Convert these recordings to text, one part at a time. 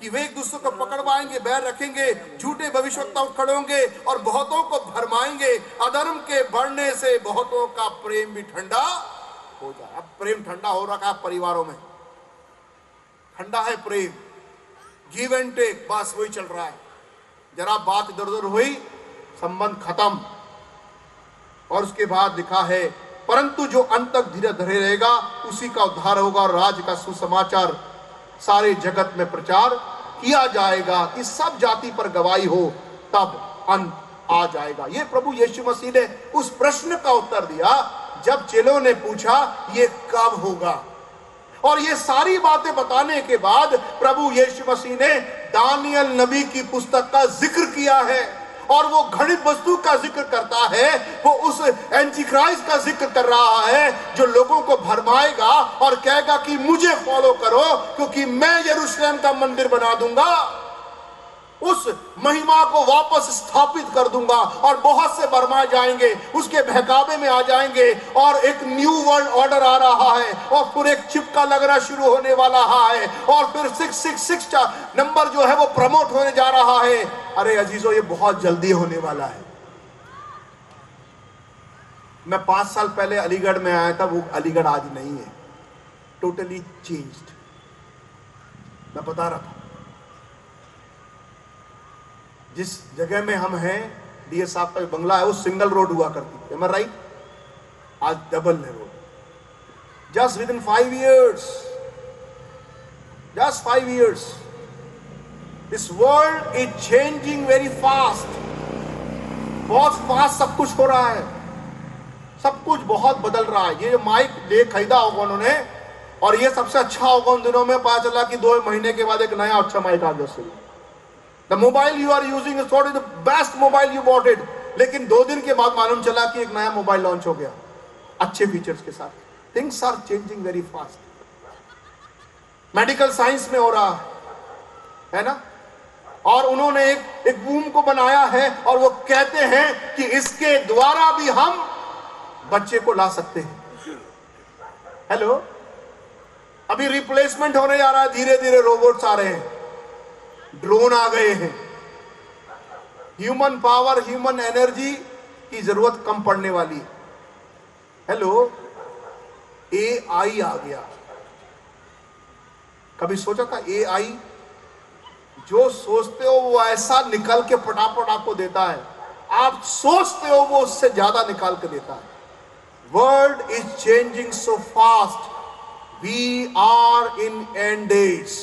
कि वे एक दूसरे को पकड़वाएंगे, बैर रखेंगे, झूठे भविष्यवक्ता खड़े होंगे और बहुतों को भरमाएंगे। अधर्म के बढ़ने से बहुतों का प्रेम भी ठंडा हो जाए। अब प्रेम ठंडा हो रखा है परिवारों में, ठंडा है प्रेम, गिव एंड टेक, बस वही चल रहा है। जरा बात इधर उधर हुई, संबंध खत्म। और उसके बाद लिखा है, परंतु जो अंत तक धीरे धरे रहेगा उसी का उद्धार होगा और राज्य का सुसमाचार सारे जगत में प्रचार किया जाएगा कि सब जाति पर गवाही हो, तब अंत आ जाएगा। ये प्रभु यीशु मसीह ने उस प्रश्न का उत्तर दिया जब चेलों ने पूछा ये कब होगा। और ये सारी बातें बताने के बाद प्रभु यीशु मसीह ने दानियल नबी की पुस्तक का जिक्र किया है। और वो घृणित वस्तु का जिक्र करता है, वो उस एंटी क्राइस्ट का जिक्र कर रहा है जो लोगों को भरमाएगा और कहेगा कि मुझे फॉलो करो क्योंकि मैं यरूशलेम का मंदिर बना दूंगा, उस महिमा को वापस स्थापित कर दूंगा और बहुत से भरमाए जाएंगे, उसके बहकावे में आ जाएंगे। और एक न्यू वर्ल्ड ऑर्डर आ रहा है और फिर एक चिपका लगना शुरू होने वाला है और फिर 666 नंबर जो है वो प्रमोट होने जा रहा है। अरे अजीजों, ये बहुत जल्दी होने वाला है। मैं 5 साल पहले अलीगढ़ में आया था, वो अलीगढ़ आज नहीं है, टोटली चेंज्ड। मैं बता रहा था जिस जगह में हम हैं, डीएस साहब का बंगला है, वो सिंगल रोड हुआ करती थी, am I right? आज डबल है road. Just with in 5 years, just 5 years, this world is changing very fast। बहुत फास्ट सब कुछ हो रहा है, सब कुछ बहुत बदल रहा है। ये माइक ले खरीदा होगा उन्होंने, और ये सबसे अच्छा होगा उन दिनों में, पता चला कि 2 महीने के बाद एक नया अच्छा माइक आ गया। The mobile you are using is probably the best mobile you bought it, लेकिन 2 दिन के बाद मालूम चला कि एक नया मोबाइल लॉन्च हो गया अच्छे फीचर्स के साथ। Things are changing very fast। Medical science में हो रहा है ना, और उन्होंने एक बूम को बनाया है और वो कहते हैं कि इसके द्वारा भी हम बच्चे को ला सकते हैं। हेलो, अभी रिप्लेसमेंट होने जा रहा है, धीरे धीरे रोबोट्स आ रहे हैं, ड्रोन आ गए हैं। ह्यूमन पावर, ह्यूमन एनर्जी की जरूरत कम पड़ने वाली है। हेलो, एआई आ गया। कभी सोचा था एआई जो सोचते हो वो ऐसा निकल के फटाफट आपको देता है, आप सोचते हो वो उससे ज्यादा निकाल के देता है। World is changing so fast, we are in end days.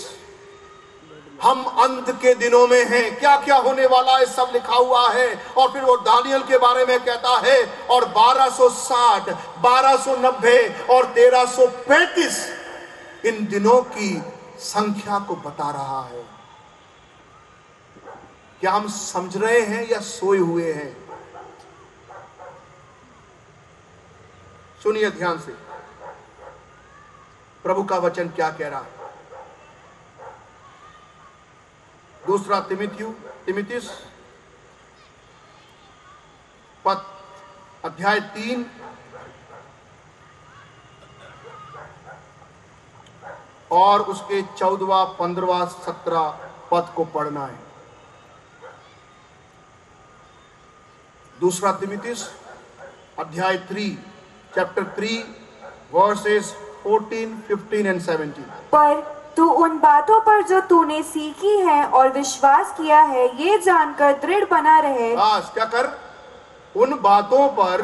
हम अंत के दिनों में हैं। क्या क्या होने वाला है सब लिखा हुआ है। और फिर वो दानियल के बारे में कहता है, और 1260, 1290 और 1335 इन दिनों की संख्या को बता रहा है। क्या हम समझ रहे हैं या सोए हुए हैं? सुनिए ध्यान से, प्रभु का वचन क्या कह रहा है। दूसरा तिमिथियुस पत्र अध्याय 3 और उसके 14वां, 15वां, 17 पद को पढ़ना है। दूसरा तिमिथियुस अध्याय 3, चैप्टर 3, वर्सेस 14, 15 एंड 17। पर तू उन बातों पर जो तूने सीखी है और विश्वास किया है, ये जानकर दृढ़ बना रहे। बस क्या कर, उन बातों पर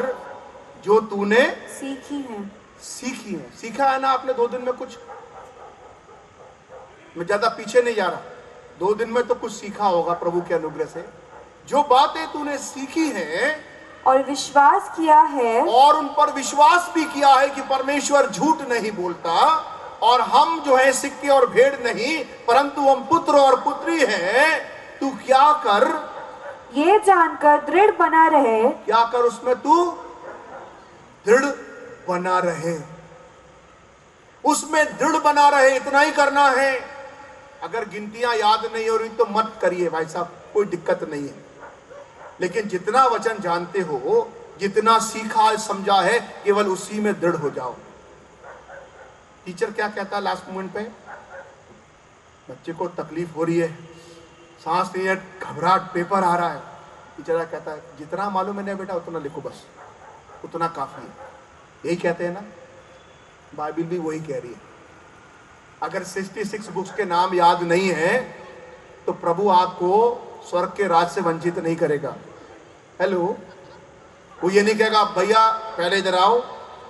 जो तूने सीखी है। सीखा है ना आपने 2 दिन में कुछ? मैं ज्यादा पीछे नहीं जा रहा, 2 दिन में तो कुछ सीखा होगा प्रभु के अनुग्रह से। जो बातें तूने सीखी हैं और विश्वास किया है, और उन पर विश्वास भी किया है कि परमेश्वर झूठ नहीं बोलता, और हम जो है सिक्के और भेड़ नहीं परंतु हम पुत्र और पुत्री हैं। तू क्या कर, ये जानकर दृढ़ बना रहे। क्या कर, उसमें तू दृढ़ बना रहे, उसमें दृढ़ बना रहे, इतना ही करना है। अगर गिनतियां याद नहीं हो रही तो मत करिए भाई साहब, कोई दिक्कत नहीं है। लेकिन जितना वचन जानते हो, जितना सीखा समझा है, केवल उसी में दृढ़ हो जाओ। टीचर क्या कहता है लास्ट मोमेंट पे? बच्चे को तकलीफ हो रही है, सांस नहीं है, घबराहट, पेपर आ रहा है, बेचारा कहता है जितना मालूम है ना बेटा उतना लिखो, बस उतना काफी है। यही कहते हैं ना, बाइबल भी वही कह रही है। अगर 66 बुक्स के नाम याद नहीं है तो प्रभु आपको स्वर्ग के राज से वंचित नहीं करेगा। हेलो, वो ये नहीं कहेगा भैया पहले इधर आओ,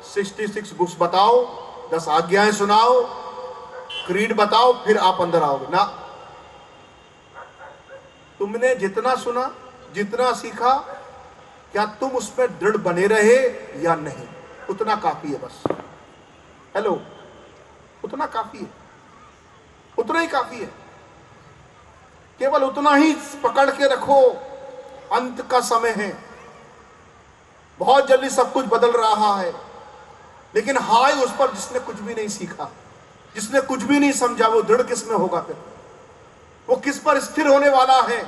66 बुक्स बताओ, 10 आज्ञाएं सुनाओ, क्रीड बताओ, फिर आप अंदर आओगे ना। तुमने जितना सुना, जितना सीखा, क्या तुम उसमें दृढ़ बने रहे या नहीं, उतना काफी है बस। हेलो, उतना काफी है, उतना ही काफी है। केवल उतना ही पकड़ के रखो, अंत का समय है, बहुत जल्दी सब कुछ बदल रहा है। लेकिन हाय उस पर जिसने कुछ भी नहीं सीखा, जिसने कुछ भी नहीं समझा, वो दृढ़ किस में होगा? फिर वो किस पर स्थिर होने वाला है?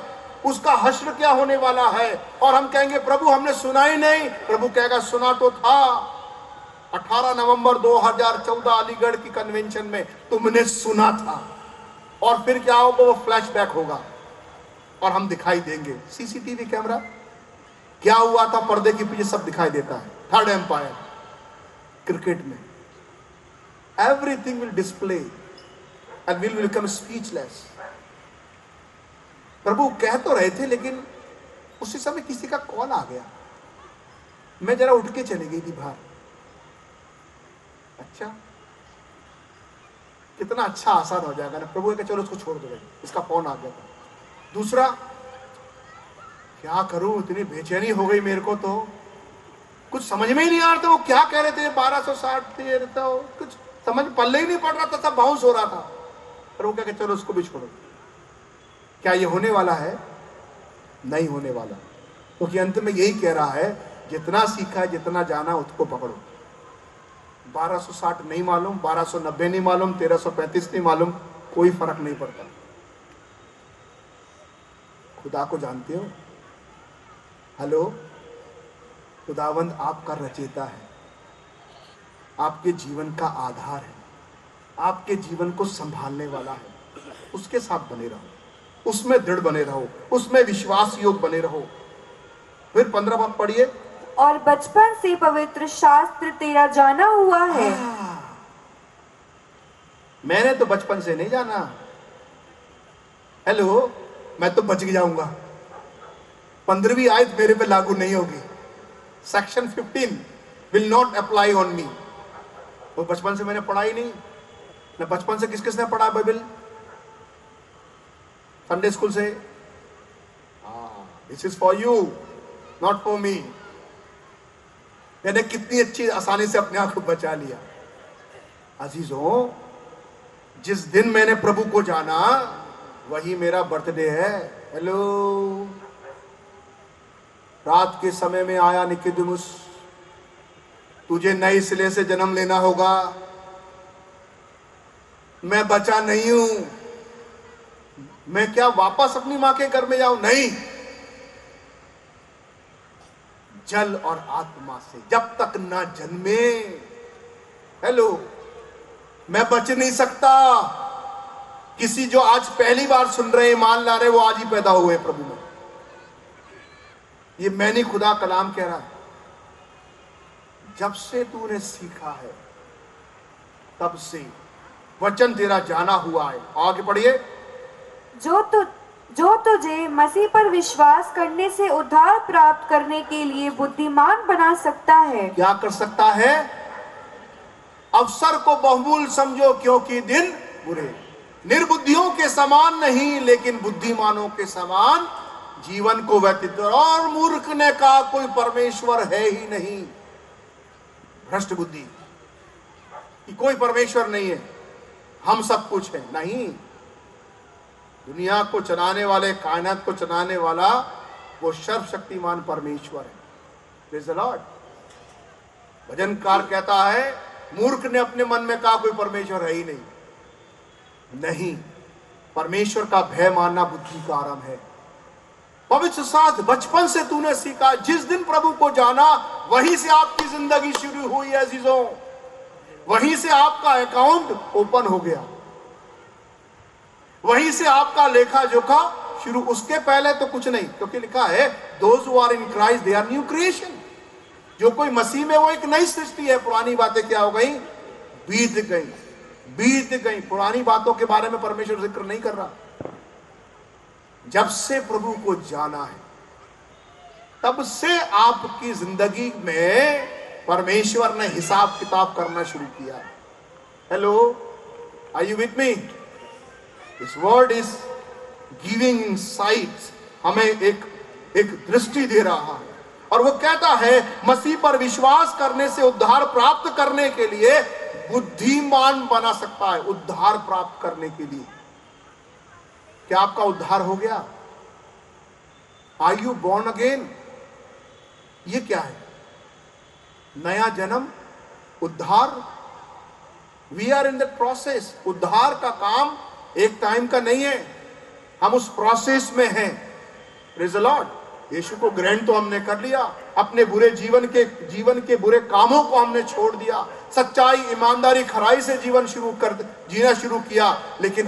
उसका हश्र क्या होने वाला है? और हम कहेंगे प्रभु हमने सुना ही नहीं। प्रभु कहेगा सुना तो था। 18 नवंबर 2014 अलीगढ़ की कन्वेंशन में तुमने सुना था। और फिर क्या होगा? वो फ्लैशबैक होगा और हम दिखाई देंगे। सीसीटीवी कैमरा क्या हुआ था, पर्दे के पीछे सब दिखाई देता है। थर्ड एम्पायर, क्रिकेट में everything will display and will become speechless. प्रभु कह तो रहे थे, लेकिन उसी समय किसी का कॉल आ गया। मैं जरा उठ के चली गई थी बाहर। अच्छा, कितना अच्छा आसान हो जाएगा ना। प्रभु ने कहा चलो उसको छोड़ दो, इसका फोन आ गया था। दूसरा, क्या करूं, इतनी बेचैनी हो गई मेरे को, तो कुछ समझ में ही नहीं आ रहा था वो क्या कह रहे थे। 1260 तो कुछ समझ पल्ले ही नहीं पड़ रहा था, सब बाउंस हो रहा था। प्रभु कह के चलो उसको भी छोड़ो। क्या ये होने वाला है? नहीं होने वाला, क्योंकि अंत में यही कह रहा है जितना सीखा है, जितना जाना उसको पकड़ो। 1260 नहीं मालूम, 1290 नहीं मालूम, 1335 नहीं मालूम, कोई फर्क नहीं पड़ता। खुदा को जानते हो? हेलो, खुदावंद आपका रचेता है, आपके जीवन का आधार है, आपके जीवन को संभालने वाला है। उसके साथ बने रहो, उसमें दृढ़ बने रहो, उसमें विश्वास योग बने रहो। फिर 15 पद पढ़िए। और बचपन से पवित्र शास्त्र तेरा जाना हुआ है। मैंने तो बचपन से नहीं जाना। हेलो, मैं तो बच जाऊंगा। 15वीं आयत मेरे पे लागू नहीं होगी। Section 15 will not apply on me. वो बचपन से मैंने पढ़ा ही नहीं ना। बचपन से किस किसने पढ़ा बाइबल? संडे स्कूल से। This is for you, not for me. मैंने कितनी अच्छी आसानी से अपने आप को बचा लिया। अजीजों, जिस दिन मैंने प्रभु को जाना वही मेरा बर्थडे है। हेलो, रात के समय में आया निकोदेमुस, तुझे नए सिले से जन्म लेना होगा। मैं बचा नहीं हूं, मैं क्या वापस अपनी मां के घर में जाऊं? नहीं, जल और आत्मा से जब तक ना जन्मे, हेलो, मैं बच नहीं सकता। किसी जो आज पहली बार सुन रहे, मान ला रहे, वो आज ही पैदा हुए प्रभु में। ये मैं नहीं, खुदा कलाम कह रहा है। जब से तूने सीखा है तब से वचन तेरा जाना हुआ है। आगे पढ़िए। जो तुझे मसीह पर विश्वास करने से उद्धार प्राप्त करने के लिए बुद्धिमान बना सकता है। क्या कर सकता है? अवसर को बहुमूल्य समझो, क्योंकि दिन बुरे। निर्बुद्धियों के समान नहीं, लेकिन बुद्धिमानों के समान जीवन को व्यतीत। और मूर्ख ने कहा कोई परमेश्वर है ही नहीं। भ्रष्ट बुद्धि कि कोई परमेश्वर नहीं है, हम सब कुछ है। नहीं, दुनिया को चलाने वाले, कायनात को चलाने वाला वो सर्वशक्तिमान परमेश्वर है। Praise the Lord. भजनकार कहता है मूर्ख ने अपने मन में कहा कोई परमेश्वर है ही नहीं। नहीं, परमेश्वर का भय मानना बुद्धि का आरंभ है। पवित्र शास्त्र बचपन से तूने सीखा। जिस दिन प्रभु को जाना वहीं से आपकी जिंदगी शुरू हुई है अजीजों। वहीं से आपका अकाउंट ओपन हो गया, वहीं से आपका लेखा जोखा शुरू। उसके पहले तो कुछ नहीं, क्योंकि लिखा है those who are in Christ they are new creation. जो कोई मसीह में वो एक नई सृष्टि है। पुरानी बातें क्या हो गई? बीत गई, बीत गई। पुरानी बातों के बारे में परमेश्वर जिक्र नहीं कर रहा। जब से प्रभु को जाना है तब से आपकी जिंदगी में परमेश्वर ने हिसाब किताब करना शुरू किया है। Hello, are you with me? This word is giving insights, हमें एक दृष्टि दे रहा है। और वो कहता है मसीह पर विश्वास करने से उद्धार प्राप्त करने के लिए बुद्धिमान बना सकता है। उद्धार प्राप्त करने के लिए क्या आपका उद्धार हो गया? Are you born again? ये क्या है? नया जन्म, उद्धार। We are in the process. उद्धार का काम एक टाइम का नहीं है, हम उस प्रोसेस में हैं। Praise the Lord. यीशु को ग्रहण तो हमने कर लिया, अपने बुरे जीवन के बुरे कामों को हमने छोड़ दिया, सच्चाई, ईमानदारी, खराई से जीना शुरू किया। लेकिन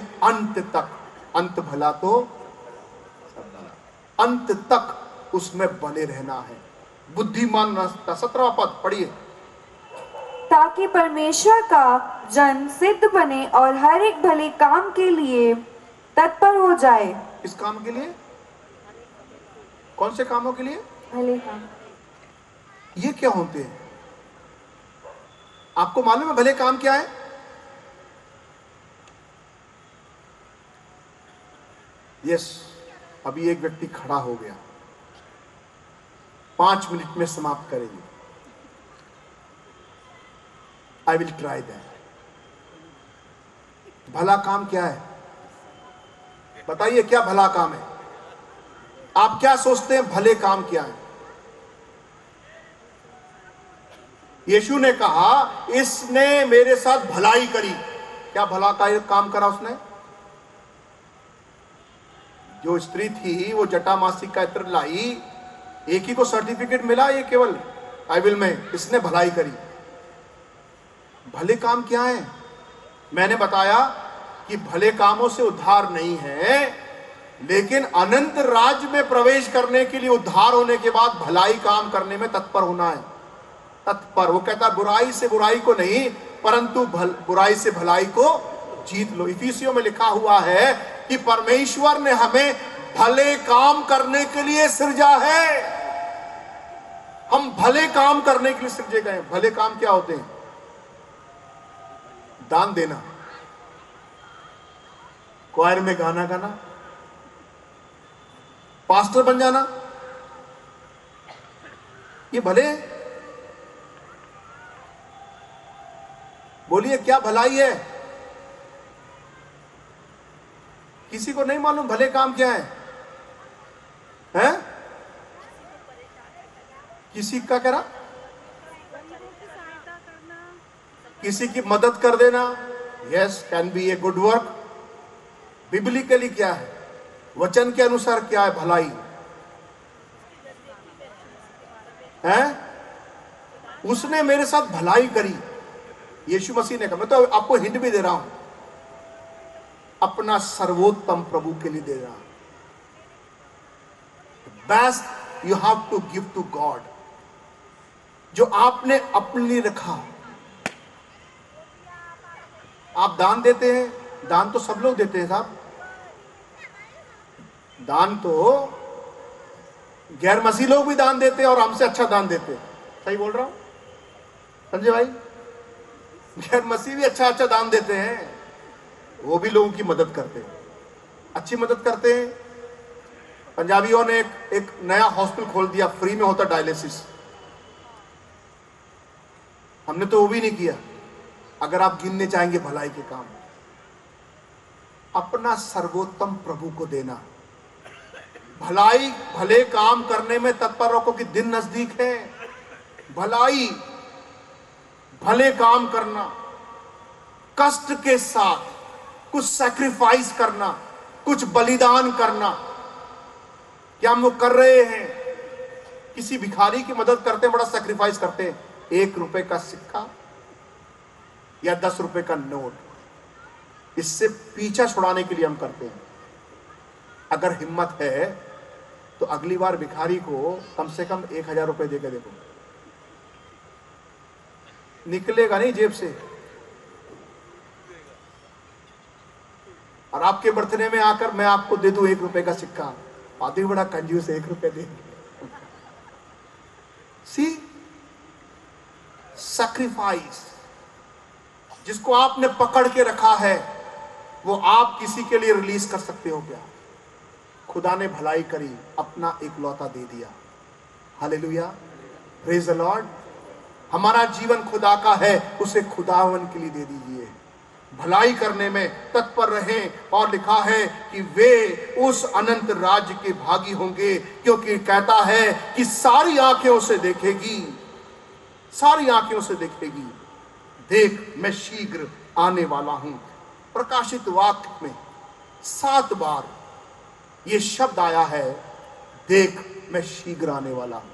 अंत भला तो अंत तक उसमें बने रहना है। बुद्धिमान रास्ता। 17वां पद पढ़िए। ताकि परमेश्वर का जन सिद्ध बने और हर एक भले काम के लिए तत्पर हो जाए। किस काम के लिए? कौन से कामों के लिए? भले काम। ये क्या होते हैं? आपको मालूम है भले काम क्या है? यस, अभी एक व्यक्ति खड़ा हो गया, 5 मिनट में समाप्त करेंगे। I will try that. भला काम क्या है? बताइए, क्या भला काम है? आप क्या सोचते हैं भले काम क्या है? यीशु ने कहा इसने मेरे साथ भलाई करी। क्या भला का काम करा उसने? जो स्त्री थी वो जटामासी का इत्र लाई, एक ही को सर्टिफिकेट मिला, ये केवल बाइबल में, इसने भलाई करी। भले काम क्या है? मैंने बताया कि भले कामों से उद्धार नहीं है, लेकिन अनंत राज्य में प्रवेश करने के लिए उद्धार होने के बाद भलाई काम करने में तत्पर होना है। तत्पर। वो कहता बुराई से बुराई को नहीं, परंतु बुराई से भलाई को जीत लो। इफिसियों में लिखा हुआ है कि परमेश्वर ने हमें भले काम करने के लिए सृजा है। हम भले काम करने के लिए सृजे गए। भले काम क्या होते हैं? दान देना, क्वायर में गाना गाना, पास्टर बन जाना, ये भले? बोलिए क्या भलाई है? किसी को नहीं मालूम भले काम क्या है? हैं? किसी का करा? किसी की मदद कर देना, yes, can be a good work. Biblically क्या है? वचन के अनुसार क्या है भलाई? है? उसने मेरे साथ भलाई करी। यीशु मसीह ने कहा, मैं तो आपको हिंट भी दे रहा हूं, अपना सर्वोत्तम प्रभु के लिए दे रहा हूं। Best you have to give to God. जो आपने अपने लिए रखा। आप दान देते हैं, दान तो सब लोग देते हैं साहब। दान तो गैर मसीह लोग भी दान देते हैं और हमसे अच्छा दान देते हैं। सही बोल रहा हूं संजय भाई? गैर मसीह भी अच्छा दान देते हैं, वो भी लोगों की मदद करते हैं, अच्छी मदद करते हैं। पंजाबियों ने एक नया हॉस्पिटल खोल दिया, फ्री में होता डायलिसिस। हमने तो वो भी नहीं किया। अगर आप गिनने चाहेंगे भलाई के काम, अपना सर्वोत्तम प्रभु को देना, भलाई भले काम करने में तत्पर रखो कि दिन नजदीक है। भलाई भले काम करना, कष्ट के साथ कुछ सैक्रिफाइस करना, कुछ बलिदान करना। क्या हम लोग कर रहे हैं? किसी भिखारी की मदद करते हैं, बड़ा सैक्रिफाइस करते हैं। 1 रुपए का सिक्का या 10 रुपए का नोट, इससे पीछा छुड़ाने के लिए हम करते हैं। अगर हिम्मत है तो अगली बार भिखारी को कम से कम 1000 रुपए देकर देखो, निकलेगा नहीं जेब से। और आपके बर्थडे में आकर मैं आपको दे दूं 1 रुपए का सिक्का, आदमी बड़ा कंजूस है, 1 रुपए दे। सी सैक्रिफाइस, जिसको आपने पकड़ के रखा है वो आप किसी के लिए रिलीज कर सकते हो क्या? खुदा ने भलाई करी, अपना इकलौता दे दिया। Hallelujah, praise the Lord. हमारा जीवन खुदा का है, उसे खुदावन के लिए दे दीजिए। भलाई करने में तत्पर रहें, और लिखा है कि वे उस अनंत राज्य के भागी होंगे, क्योंकि कहता है कि सारी आंखें उसे देखेगी, सारी आंखें उसे देखेगी। देख मैं शीघ्र आने वाला हूं। प्रकाशित वाक्य में 7 बार ये शब्द आया है, देख मैं शीघ्र आने वाला हूं।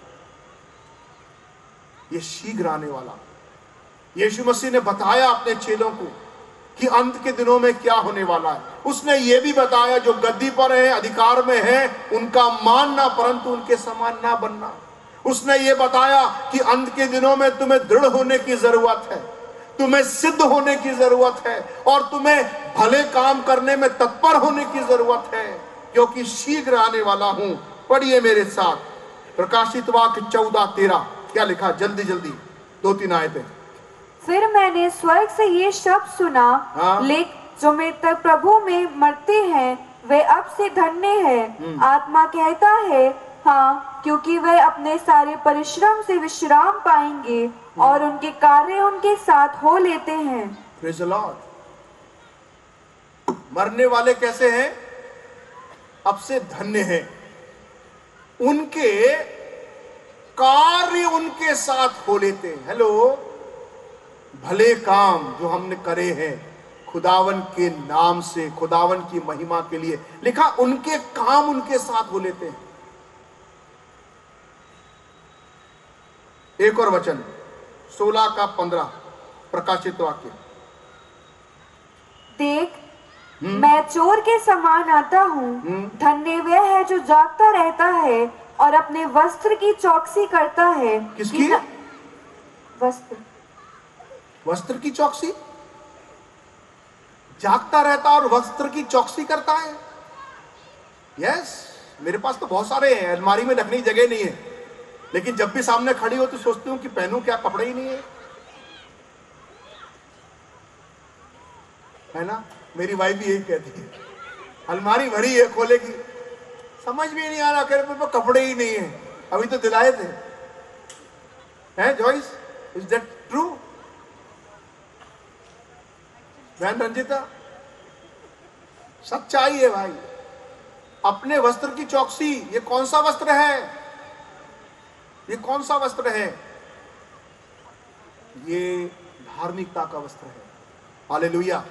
ये शीघ्र आने वाला। यीशु मसीह ने बताया अपने चेलों को कि अंत के दिनों में क्या होने वाला है। उसने ये भी बताया जो गद्दी पर है, अधिकार में है, उनका मानना परंतु उनके समान ना बनना। उसने ये बताया कि अंत के दिनों में तुम्हें दृढ़ होने की जरूरत है, तुम्हें सिद्ध होने की जरूरत है, और तुम्हें भले काम करने में तत्पर होने की जरूरत है, क्योंकि शीघ्र आने वाला हूं। पढ़िए मेरे साथ प्रकाशित वाक्य 14:13, क्या लिखा? जल्दी जल्दी 2-3 आयतें। फिर मैंने स्वर्ग से ये शब्द सुना, लेख जो मृतक प्रभु में मरते हैं वे अब से धन्य है। आत्मा कहता है हाँ, क्योंकि वे अपने सारे परिश्रम से विश्राम पाएंगे और उनके कार्य उनके साथ हो लेते हैं। Praise the Lord. मरने वाले कैसे हैं? अब से धन्य हैं, उनके कार्य उनके साथ हो लेते हैं। हेलो, भले काम जो हमने करे हैं खुदावन के नाम से, खुदावन की महिमा के लिए, लिखा उनके काम उनके साथ हो लेते हैं। एक और वचन 16:15 प्रकाशित वाक्य। देख मैं चोर के समान आता हूँ, धन्य वह है जो जागता रहता है और अपने वस्त्र की चौकसी करता है। किसकी? वस्त्र, वस्त्र की चौकसी। जागता रहता और वस्त्र की चौकसी करता है। यस, मेरे पास तो बहुत सारे हैं, अलमारी में रखने की जगह नहीं है, लेकिन जब भी सामने खड़ी हो तो सोचती हूँ कि पहनूं क्या, कपड़े ही नहीं है ना। मेरी वाइफ भी यही कहती है, अलमारी भरी है, खोलेगी समझ में नहीं आ रहा, कह रहे कपड़े ही नहीं है, अभी तो दिलाए थे। हैं जॉइस, इज दैट ट्रू? बहन रंजिता, सच्चाई है भाई। अपने वस्त्र की चौकसी, ये कौन सा वस्त्र है? ये कौन सा वस्त्र है? ये धार्मिकता का वस्त्र है। हालेलुया।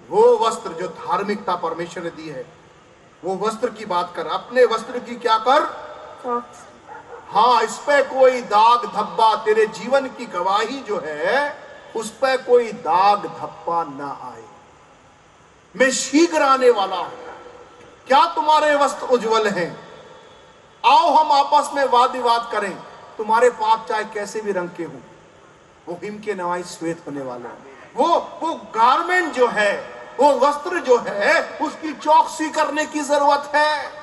वो वस्त्र जो धार्मिकता परमेश्वर ने दी है, वो वस्त्र की बात कर। अपने वस्त्र की क्या कर? हाँ, इस पे कोई दाग धब्बा, तेरे जीवन की गवाही जो है उस पे कोई दाग धब्बा ना आए। मैं शीघ्र आने वाला हूं। क्या तुम्हारे वस्त्र उज्जवल हैं? आओ हम आपस में वाद विवाद करें। तुम्हारे पाप चाहे कैसे भी रंग के हों, वो हिम के नवाई श्वेत होने वाले हैं। वो गारमेंट जो है, वो वस्त्र जो है, उसकी चौकसी करने की जरूरत है।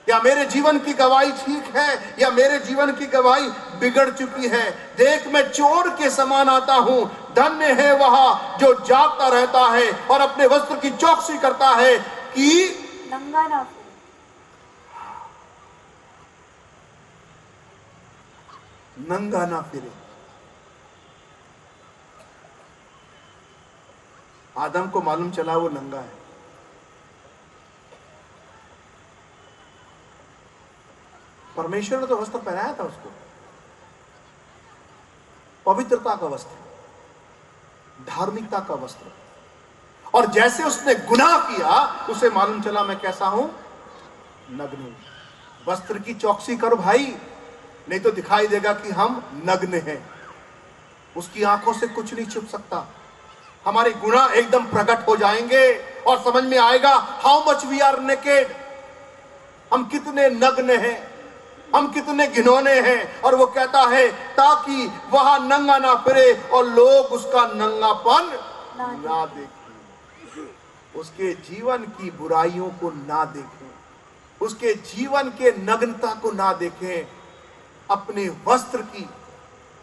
या मेरे जीवन की गवाही ठीक है, या मेरे जीवन की गवाही बिगड़ चुकी है। देख मैं चोर के समान आता हूं, धन्य है वह जो जागता रहता है और अपने वस्त्र की चौकसी करता है कि नंगा ना नंगा ना फिरे। आदम को मालूम चला वो नंगा है। परमेश्वर ने तो वस्त्र पहनाया था उसको, पवित्रता का वस्त्र, धार्मिकता का वस्त्र। और जैसे उसने गुनाह किया, उसे मालूम चला मैं कैसा हूं, नग्न हूं। वस्त्र की चौकसी करो भाई, नहीं तो दिखाई देगा कि हम नग्न हैं। उसकी आंखों से कुछ नहीं छुप सकता। हमारे गुनाह एकदम प्रकट हो जाएंगे और समझ में आएगा how much we are naked, हम कितने नग्न हैं, हम कितने घिनौने हैं। और वो कहता है ताकि वहां नंगा ना फिरे और लोग उसका नंगापन ना देखें, उसके जीवन की बुराइयों को ना देखें, उसके जीवन के नग्नता को ना देखें। अपने वस्त्र की,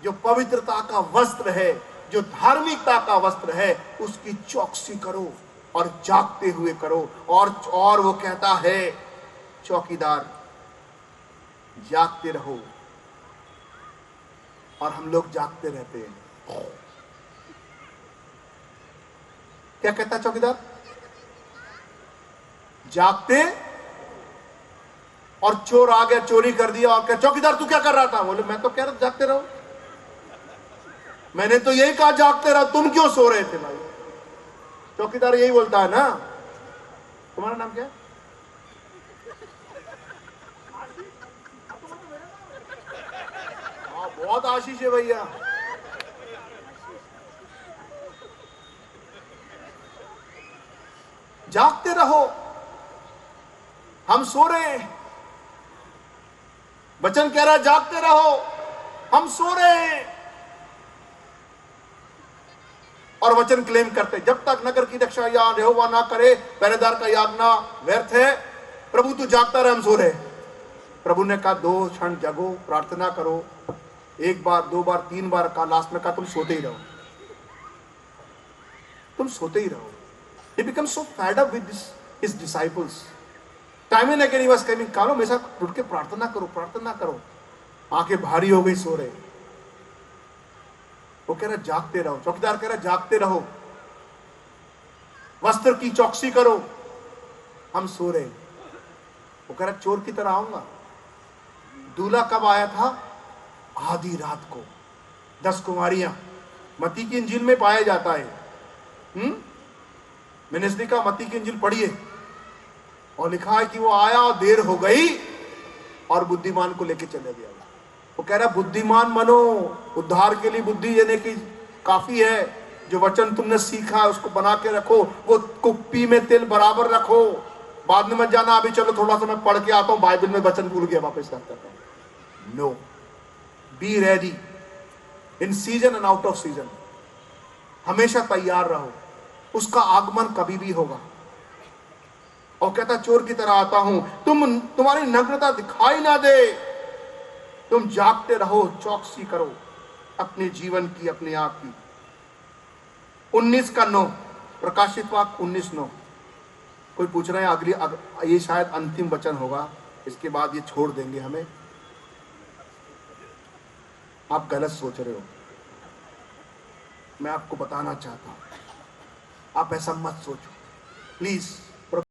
जो पवित्रता का वस्त्र है, जो धार्मिकता का वस्त्र है, उसकी चौकसी करो और जागते हुए करो। और वो कहता है चौकीदार जागते रहो, और हम लोग जागते रहते हैं। क्या कहता है चौकीदार? जागते, और चोर आ गया, चोरी कर दिया, और क्या चौकीदार तू क्या कर रहा था? बोले मैं तो कह रहा जागते रहो, मैंने तो यही कहा जागते रहो, तुम क्यों सो रहे थे भाई? चौकीदार यही बोलता है ना। तुम्हारा नाम क्या है? हाँ बहुत आशीष है भैया। जागते रहो, हम सो रहे हैं। वचन कह रहा है जागते रहो, हम सो रहे हैं। और वचन क्लेम करते जब तक नगर की रक्षा या यहोवा ना करे पहरेदार का यागना व्यर्थ है। प्रभु तू जागता रहे, हम सो रहे। प्रभु ने कहा 2 क्षण जगो, प्रार्थना करो, 1 बार 2 बार 3 बार कहा, लास्ट में कहा तुम सोते ही रहो, तुम सोते ही रहो। He becomes so fed up with his disciples. Time and again he was coming, कालो मेरे साथ उठ के प्रार्थना करो, प्रार्थना करो। आंखें भारी हो गई, सो रहे। वो कह रहा जागते रहो, चौकीदार कह रहा जागते रहो, वस्त्र की चौकसी करो, हम सो रहे। वो कह रहा चोर की तरह आऊंगा। दूल्हा कब आया था? आधी रात को। 10 कुमारियां मत्ती की इंजील में पाया जाता है। मैंने इसलिए कहा मत्ती की इंजील पढ़िए, और लिखा है कि वो आया और देर हो गई और बुद्धिमान को लेके चले गया। वो कह रहा बुद्धिमान बनो, उद्धार के लिए बुद्धि देने की काफी है। जो वचन तुमने सीखा है उसको बना के रखो, वो कुप्पी में तिल बराबर रखो, बाद में मत जाना अभी चलो थोड़ा सा मैं पढ़ के आता हूं, बाइबल में वचन भूल गया, वापस करता हूं। No, be ready in season and out of season. हमेशा तैयार रहो, उसका आगमन कभी भी होगा। और कहता चोर की तरह आता हूं, तुम्हारी नग्नता दिखाई ना दे, तुम जागते रहो, चौकसी करो अपने जीवन की, अपने आप की। 19:9 प्रकाशित वाक्य 19:9। कोई पूछ रहे हैं ये शायद अंतिम वचन होगा, इसके बाद ये छोड़ देंगे हमें। आप गलत सोच रहे हो, मैं आपको बताना चाहता हूं, आप ऐसा मत सोचो प्लीज।